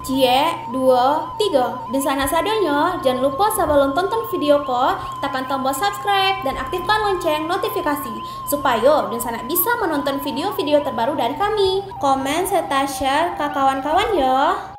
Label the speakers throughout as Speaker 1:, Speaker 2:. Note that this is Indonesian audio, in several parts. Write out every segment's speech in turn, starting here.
Speaker 1: Cie, 2, 3. Dan sana sadanya, jangan lupa sebelum tonton video ko, tekan tombol subscribe dan aktifkan lonceng notifikasi supaya dan sana bisa menonton video-video terbaru dari kami. Komen serta share ke kawan-kawan ya.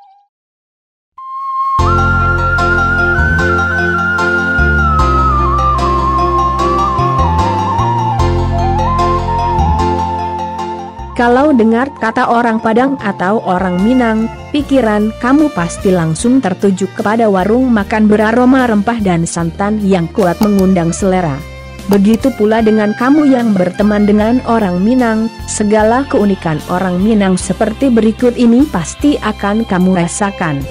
Speaker 2: Kalau dengar kata orang Padang atau orang Minang, pikiran kamu pasti langsung tertuju kepada warung makan beraroma rempah dan santan yang kuat mengundang selera. Begitu pula dengan kamu yang berteman dengan orang Minang, segala keunikan orang Minang seperti berikut ini pasti akan kamu rasakan.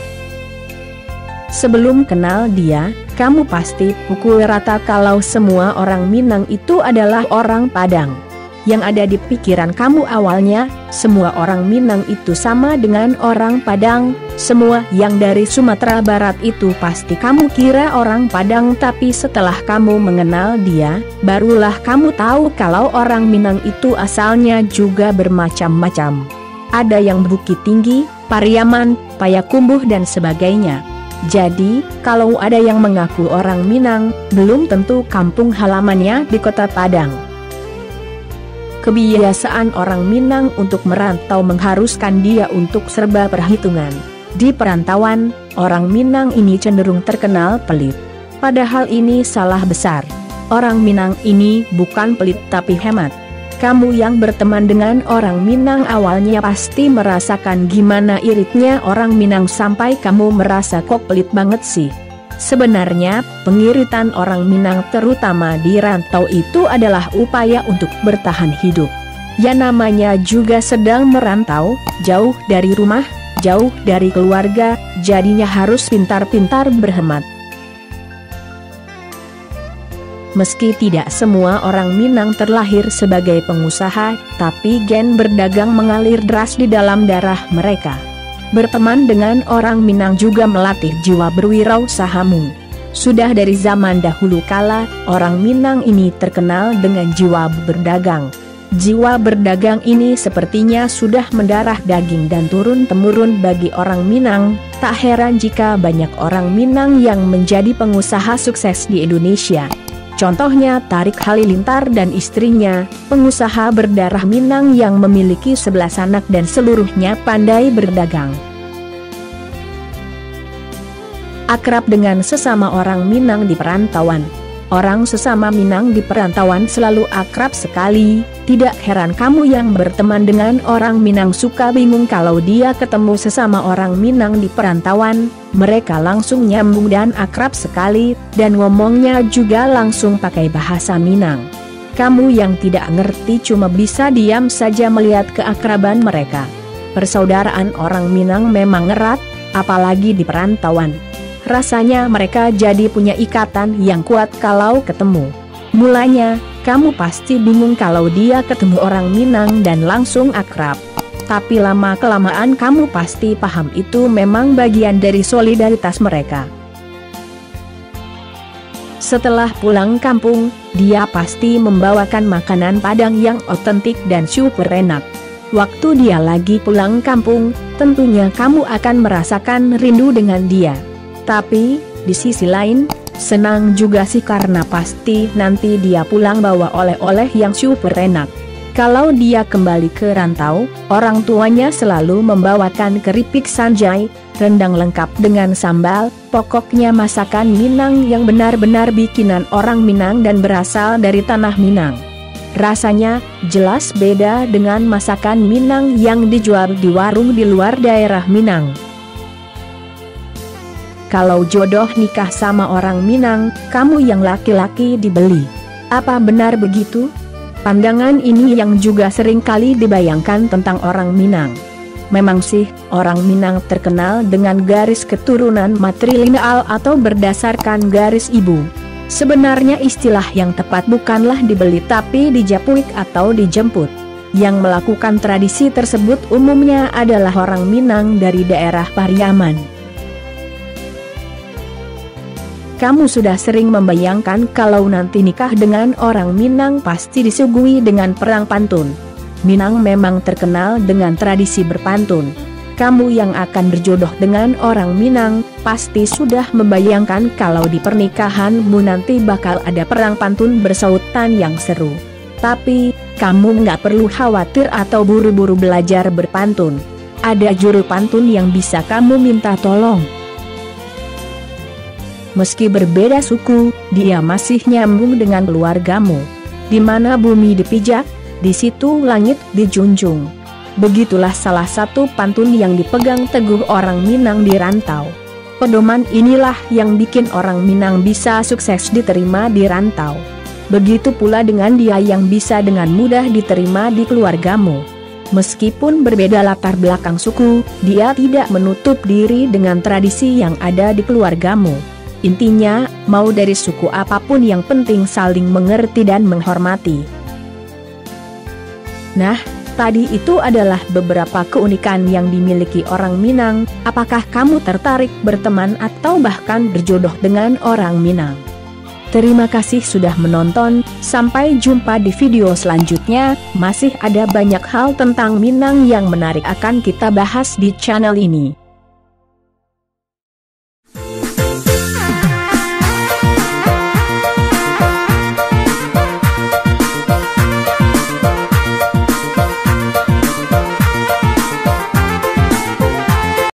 Speaker 2: Sebelum kenal dia, kamu pasti pukul rata kalau semua orang Minang itu adalah orang Padang. Yang ada di pikiran kamu awalnya, semua orang Minang itu sama dengan orang Padang, semua yang dari Sumatera Barat itu pasti kamu kira orang Padang, tapi setelah kamu mengenal dia, barulah kamu tahu kalau orang Minang itu asalnya juga bermacam-macam. Ada yang Bukit Tinggi, Pariaman, Payakumbuh dan sebagainya. Jadi, kalau ada yang mengaku orang Minang, belum tentu kampung halamannya di kota Padang. Kebiasaan orang Minang untuk merantau mengharuskan dia untuk serba perhitungan. Di perantauan, orang Minang ini cenderung terkenal pelit. Padahal ini salah besar. Orang Minang ini bukan pelit tapi hemat. Kamu yang berteman dengan orang Minang awalnya pasti merasakan gimana iritnya orang Minang sampai kamu merasa kok pelit banget sih. Sebenarnya, pengiritan orang Minang terutama di rantau itu adalah upaya untuk bertahan hidup. Ya namanya juga sedang merantau, jauh dari rumah, jauh dari keluarga, jadinya harus pintar-pintar berhemat. Meski tidak semua orang Minang terlahir sebagai pengusaha, tapi gen berdagang mengalir deras di dalam darah mereka. Berteman dengan orang Minang juga melatih jiwa berwirausahamu. Sudah dari zaman dahulu kala, orang Minang ini terkenal dengan jiwa berdagang. Jiwa berdagang ini sepertinya sudah mendarah daging dan turun-temurun bagi orang Minang. Tak heran jika banyak orang Minang yang menjadi pengusaha sukses di Indonesia. Contohnya Tarik Halilintar dan istrinya, pengusaha berdarah Minang yang memiliki 11 anak dan seluruhnya pandai berdagang. Akrab dengan sesama orang Minang di perantauan. Orang sesama Minang di perantauan selalu akrab sekali, tidak heran kamu yang berteman dengan orang Minang suka bingung kalau dia ketemu sesama orang Minang di perantauan, mereka langsung nyambung dan akrab sekali, dan ngomongnya juga langsung pakai bahasa Minang. Kamu yang tidak ngerti cuma bisa diam saja melihat keakraban mereka. Persaudaraan orang Minang memang erat, apalagi di perantauan. Rasanya mereka jadi punya ikatan yang kuat kalau ketemu. Mulanya, kamu pasti bingung kalau dia ketemu orang Minang dan langsung akrab. Tapi lama-kelamaan kamu pasti paham itu memang bagian dari solidaritas mereka. Setelah pulang kampung, dia pasti membawakan makanan Padang yang otentik dan super enak. Waktu dia lagi pulang kampung, tentunya kamu akan merasakan rindu dengan dia. Tapi, di sisi lain, senang juga sih karena pasti nanti dia pulang bawa oleh-oleh yang super enak. Kalau dia kembali ke rantau, orang tuanya selalu membawakan keripik sanjai, rendang lengkap dengan sambal, pokoknya masakan Minang yang benar-benar bikinan orang Minang dan berasal dari tanah Minang. Rasanya jelas beda dengan masakan Minang yang dijual di warung di luar daerah Minang. Kalau jodoh nikah sama orang Minang, kamu yang laki-laki dibeli. Apa benar begitu? Pandangan ini yang juga sering kali dibayangkan tentang orang Minang. Memang sih, orang Minang terkenal dengan garis keturunan matrilineal atau berdasarkan garis ibu. Sebenarnya istilah yang tepat bukanlah dibeli tapi dijapuik atau dijemput. Yang melakukan tradisi tersebut umumnya adalah orang Minang dari daerah Pariaman. Kamu sudah sering membayangkan kalau nanti nikah dengan orang Minang pasti disuguhi dengan perang pantun. Minang memang terkenal dengan tradisi berpantun. Kamu yang akan berjodoh dengan orang Minang, pasti sudah membayangkan kalau di pernikahanmu nanti bakal ada perang pantun bersautan yang seru. Tapi, kamu nggak perlu khawatir atau buru-buru belajar berpantun. Ada juru pantun yang bisa kamu minta tolong. Meski berbeda suku, dia masih nyambung dengan keluargamu. Di mana bumi dipijak, di situ langit dijunjung. Begitulah salah satu pantun yang dipegang teguh orang Minang di rantau. Pedoman inilah yang bikin orang Minang bisa sukses diterima di rantau. Begitu pula dengan dia yang bisa dengan mudah diterima di keluargamu. Meskipun berbeda latar belakang suku, dia tidak menutup diri dengan tradisi yang ada di keluargamu. Intinya, mau dari suku apapun yang penting saling mengerti dan menghormati. Nah, tadi itu adalah beberapa keunikan yang dimiliki orang Minang. Apakah kamu tertarik berteman atau bahkan berjodoh dengan orang Minang? Terima kasih sudah menonton, sampai jumpa di video selanjutnya. Masih ada banyak hal tentang Minang yang menarik akan kita bahas di channel ini.